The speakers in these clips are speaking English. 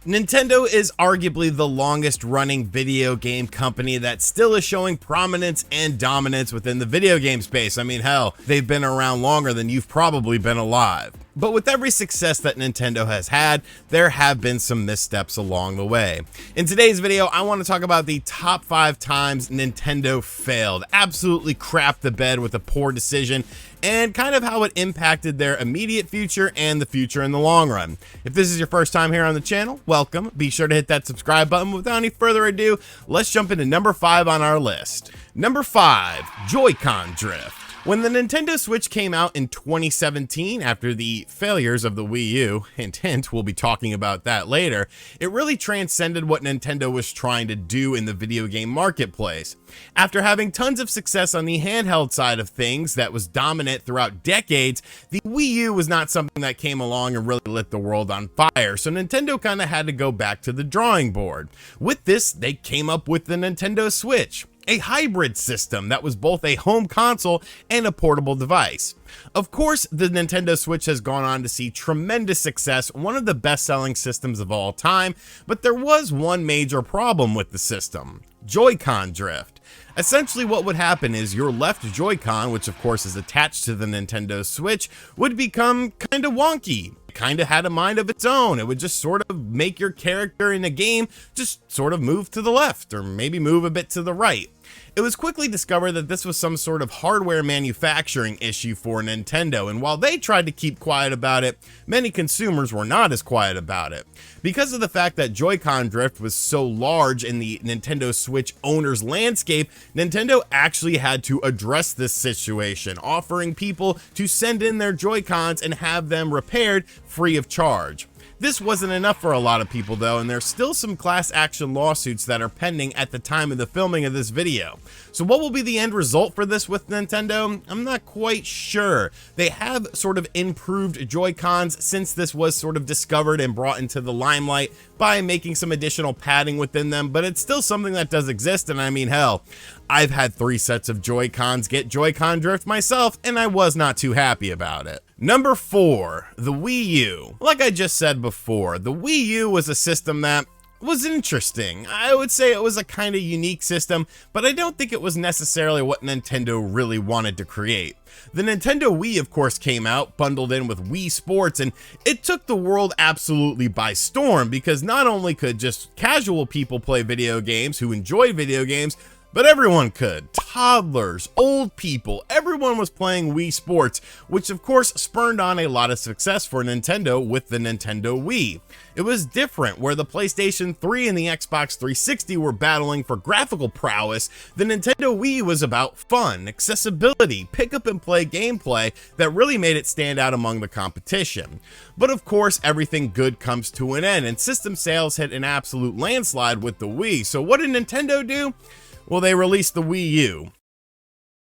Nintendo is arguably the longest running video game company that still is showing prominence and dominance within the video game space. I mean, hell, they've been around longer than you've probably been alive. But with every success that Nintendo has had, there have been some missteps along the way. In today's video, I want to talk about the top 5 times Nintendo failed, absolutely crapped the bed with a poor decision, and kind of how it impacted their immediate future and the future in the long run. If this is your first time here on the channel, welcome. Be sure to hit that subscribe button. Without any further ado, let's jump into number 5 on our list. Number 5, Joy-Con drift. When the Nintendo Switch came out in 2017, after the failures of the Wii U, hint hint, we'll be talking about that later, it really transcended what Nintendo was trying to do in the video game marketplace. After having tons of success on the handheld side of things that was dominant throughout decades, the Wii U was not something that came along and really lit the world on fire, so Nintendo kind of had to go back to the drawing board. With this, they came up with the Nintendo Switch, a hybrid system that was both a home console and a portable device. Of course, the Nintendo Switch has gone on to see tremendous success, one of the best-selling systems of all time, but there was one major problem with the system: Joy-Con drift. Essentially what would happen is your left Joy-Con, which of course is attached to the Nintendo Switch, would become kind of wonky. Kind of had a mind of its own. It would just sort of make your character in a game just sort of move to the left or maybe move a bit to the right. It was quickly discovered that this was some sort of hardware manufacturing issue for Nintendo, and while they tried to keep quiet about it, many consumers were not as quiet about it. Because of the fact that Joy-Con drift was so large in the Nintendo Switch owner's landscape, Nintendo actually had to address this situation, offering people to send in their Joy-Cons and have them repaired free of charge. This wasn't enough for a lot of people though, and there's still some class action lawsuits that are pending at the time of the filming of this video. So what will be the end result for this with Nintendo? I'm not quite sure. They have sort of improved Joy-Cons since this was sort of discovered and brought into the limelight by making some additional padding within them, but it's still something that does exist, and I mean, hell, I've had 3 sets of Joy-Cons get Joy-Con drift myself, and I was not too happy about it. Number 4, the Wii U. Like I just said before, the Wii U was a system that was interesting. I would say it was a kind of unique system, but I don't think it was necessarily what Nintendo really wanted to create. The Nintendo Wii, of course, came out, bundled in with Wii Sports, and it took the world absolutely by storm because not only could just casual people play video games who enjoy video games, but everyone could. Toddlers, old people, everyone was playing Wii Sports, which of course spurned on a lot of success for Nintendo with the Nintendo Wii. It was different. Where the PlayStation 3 and the Xbox 360 were battling for graphical prowess, the Nintendo Wii was about fun, accessibility, pick up and play gameplay that really made it stand out among the competition. But of course, everything good comes to an end, and system sales hit an absolute landslide with the Wii. So what did Nintendo do? Well, they released the Wii U.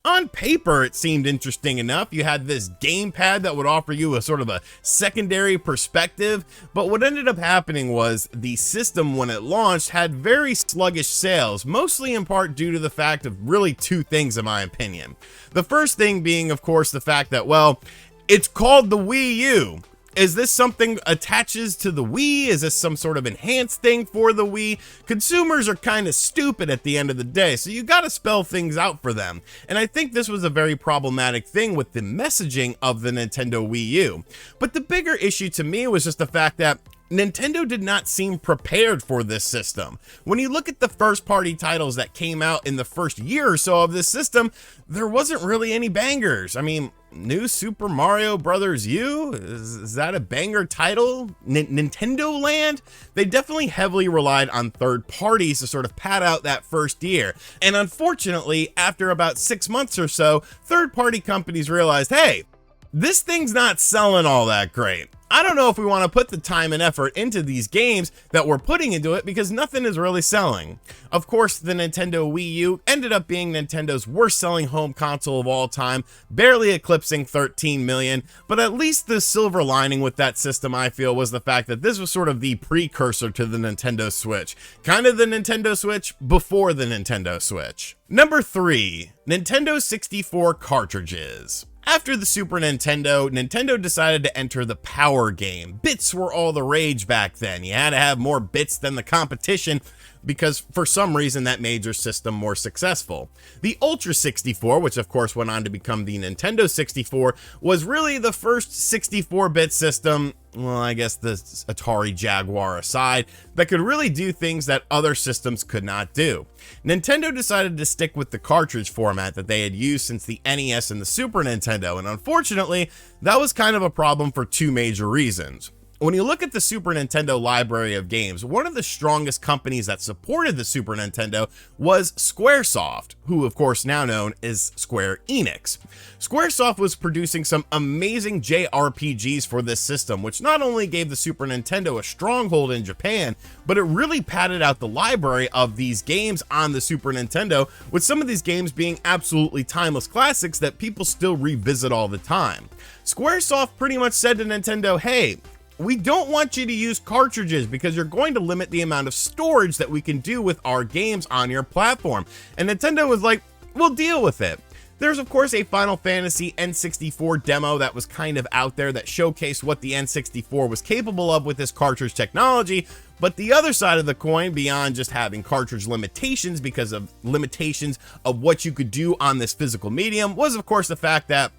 On paper, it seemed interesting enough. You had this gamepad that would offer you a sort of a secondary perspective, but what ended up happening was the system, when it launched, had very sluggish sales, mostly in part due to the fact of really 2 things, in my opinion. The first thing being, of course, the fact that, well, it's called the Wii U. Is this something attaches to the Wii? Is this some sort of enhanced thing for the Wii? Consumers are kind of stupid at the end of the day, so you gotta spell things out for them. And I think this was a very problematic thing with the messaging of the Nintendo Wii U. But the bigger issue to me was just the fact that Nintendo did not seem prepared for this system. When you look at the first-party titles that came out in the first year or so of this system, there wasn't really any bangers. I mean, New Super Mario Bros. U? Is that a banger title? Nintendo Land? They definitely heavily relied on third parties to sort of pad out that first year. And unfortunately, after about 6 months or so, third-party companies realized, hey, this thing's not selling all that great. I don't know if we want to put the time and effort into these games that we're putting into it because nothing is really selling. Of course, the Nintendo Wii U ended up being Nintendo's worst selling home console of all time, barely eclipsing 13 million, but at least the silver lining with that system, I feel, was the fact that this was sort of the precursor to the Nintendo Switch. Kind of the Nintendo Switch before the Nintendo Switch. Number 3, Nintendo 64 cartridges. After the Super Nintendo, Nintendo decided to enter the power game. Bits were all the rage back then. You had to have more bits than the competition because for some reason that made your system more successful. The Ultra 64, which of course went on to become the Nintendo 64, was really the first 64-bit system, well, I guess the Atari Jaguar aside, that could really do things that other systems could not do. Nintendo decided to stick with the cartridge format that they had used since the NES and the Super Nintendo, and unfortunately, that was kind of a problem for two major reasons. When you look at the Super Nintendo library of games, one of the strongest companies that supported the Super Nintendo was Squaresoft, who of course now known as Square Enix. Squaresoft was producing some amazing JRPGs for this system, which not only gave the Super Nintendo a stronghold in Japan, but it really padded out the library of these games on the Super Nintendo, with some of these games being absolutely timeless classics that people still revisit all the time. Squaresoft pretty much said to Nintendo, hey, we don't want you to use cartridges because you're going to limit the amount of storage that we can do with our games on your platform. And Nintendo was like, we'll deal with it. There's of course a Final Fantasy N64 demo that was kind of out there that showcased what the N64 was capable of with this cartridge technology, but the other side of the coin, beyond just having cartridge limitations because of limitations of what you could do on this physical medium, was of course the fact that,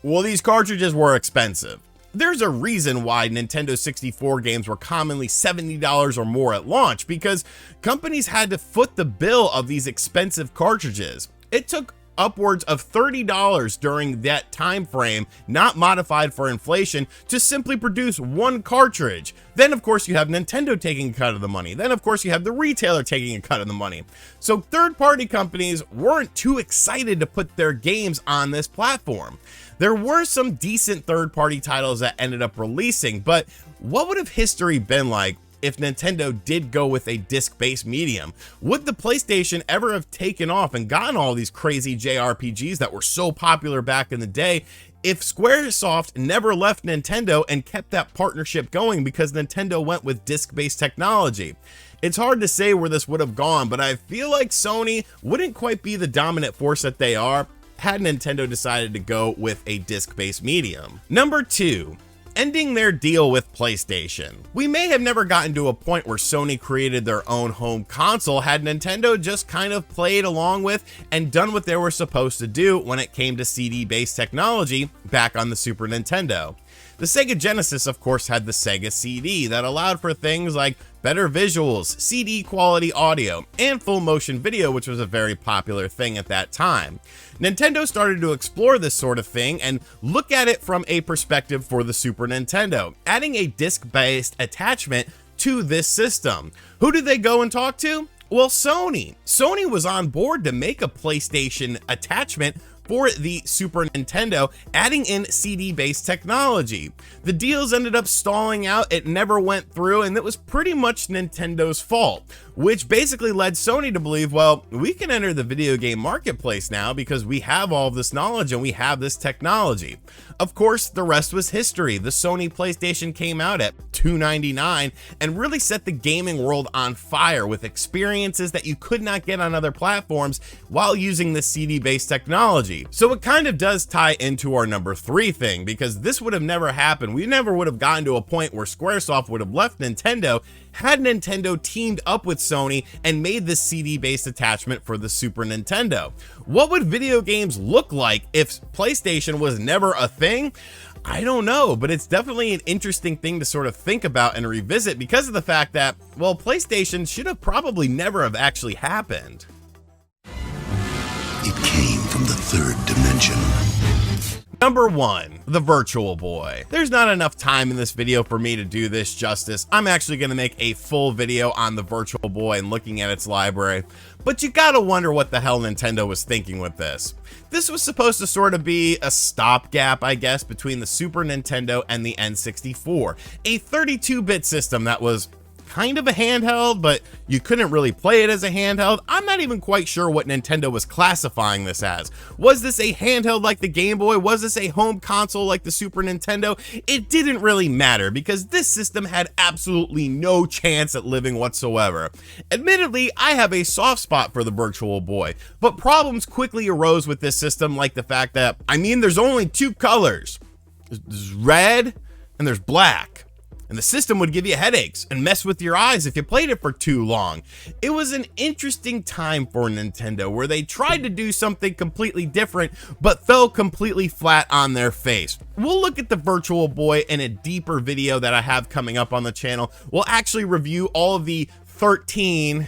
well, these cartridges were expensive. There's a reason why Nintendo 64 games were commonly $70 or more at launch, because companies had to foot the bill of these expensive cartridges. It took upwards of $30 during that time frame, not modified for inflation, to simply produce one cartridge. Then of course you have Nintendo taking a cut of the money. Then of course you have the retailer taking a cut of the money. So third-party companies weren't too excited to put their games on this platform. There were some decent third-party titles that ended up releasing, but what would have history been like if Nintendo did go with a disc-based medium? Would the PlayStation ever have taken off and gotten all these crazy JRPGs that were so popular back in the day if Squaresoft never left Nintendo and kept that partnership going because Nintendo went with disc-based technology? It's hard to say where this would have gone, but I feel like Sony wouldn't quite be the dominant force that they are had Nintendo decided to go with a disc-based medium. Number 2. Ending their deal with PlayStation. We may have never gotten to a point where Sony created their own home console had Nintendo just kind of played along with and done what they were supposed to do when it came to CD-based technology back on the Super Nintendo. The Sega Genesis, of course, had the Sega CD that allowed for things like better visuals, CD quality audio, and full motion video, which was a very popular thing at that time. Nintendo started to explore this sort of thing and look at it from a perspective for the Super Nintendo, adding a disc-based attachment to this system. Who did they go and talk to? Well, Sony. Sony was on board to make a PlayStation attachment for the Super Nintendo, adding in CD-based technology. The deals ended up stalling out, it never went through, and it was pretty much Nintendo's fault, which basically led Sony to believe, well, we can enter the video game marketplace now because we have all this knowledge and we have this technology. Of course, the rest was history. The Sony PlayStation came out at $299 and really set the gaming world on fire with experiences that you could not get on other platforms while using the CD-based technology. So it kind of does tie into our number 3 thing, because this would have never happened. We never would have gotten to a point where Squaresoft would have left Nintendo had Nintendo teamed up with Sony and made this CD-based attachment for the Super Nintendo. What would video games look like if PlayStation was never a thing? I don't know, but it's definitely an interesting thing to sort of think about and revisit because of the fact that, well, PlayStation should have probably never have actually happened. It came from the third dimension. Number 1, the Virtual Boy. There's not enough time in this video for me to do this justice. I'm actually going to make a full video on the Virtual Boy and looking at its library, but you gotta wonder what the hell Nintendo was thinking with this. This was supposed to sort of be a stopgap, I guess, between the Super Nintendo and the N64, a 32-bit system that was kind of a handheld, but you couldn't really play it as a handheld. I'm not even quite sure what Nintendo was classifying this as. Was this a handheld like the Game Boy? Was this a home console like the Super Nintendo? It didn't really matter because this system had absolutely no chance at living whatsoever. Admittedly, I have a soft spot for the Virtual Boy, but problems quickly arose with this system, like the fact that, there's only two colors. There's red and there's black. And the system would give you headaches and mess with your eyes if you played it for too long. It was an interesting time for Nintendo where they tried to do something completely different but fell completely flat on their face. We'll look at the Virtual Boy in a deeper video that I have coming up on the channel. We'll actually review all of the 13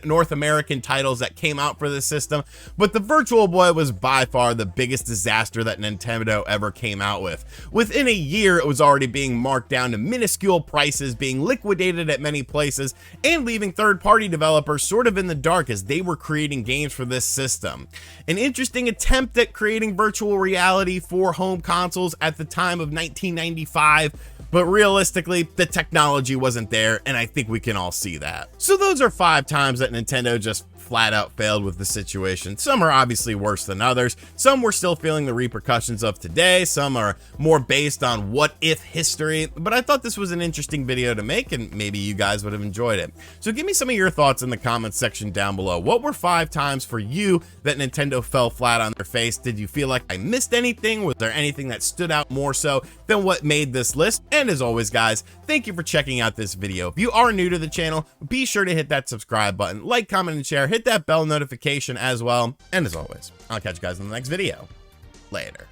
North American titles that came out for this system, but the Virtual Boy was by far the biggest disaster that Nintendo ever came out with. Within a year, it was already being marked down to minuscule prices, being liquidated at many places, and leaving third-party developers sort of in the dark as they were creating games for this system. An interesting attempt at creating virtual reality for home consoles at the time of 1995, but realistically, the technology wasn't there, and I think we can all see that. So those are 5 times that Nintendo just flat out failed with the situation. Some are obviously worse than others. Some we're still feeling the repercussions of today. Some are more based on what if history, but I thought this was an interesting video to make and maybe you guys would have enjoyed it. So give me some of your thoughts in the comments section down below. What were 5 times for you that Nintendo fell flat on their face? Did you feel like I missed anything? Was there anything that stood out more so than what made this list? And as always, guys, thank you for checking out this video. If you are new to the channel, be sure to hit that subscribe button, like, comment, and share. Hit that bell notification as well. And as always, I'll catch you guys in the next video. Later.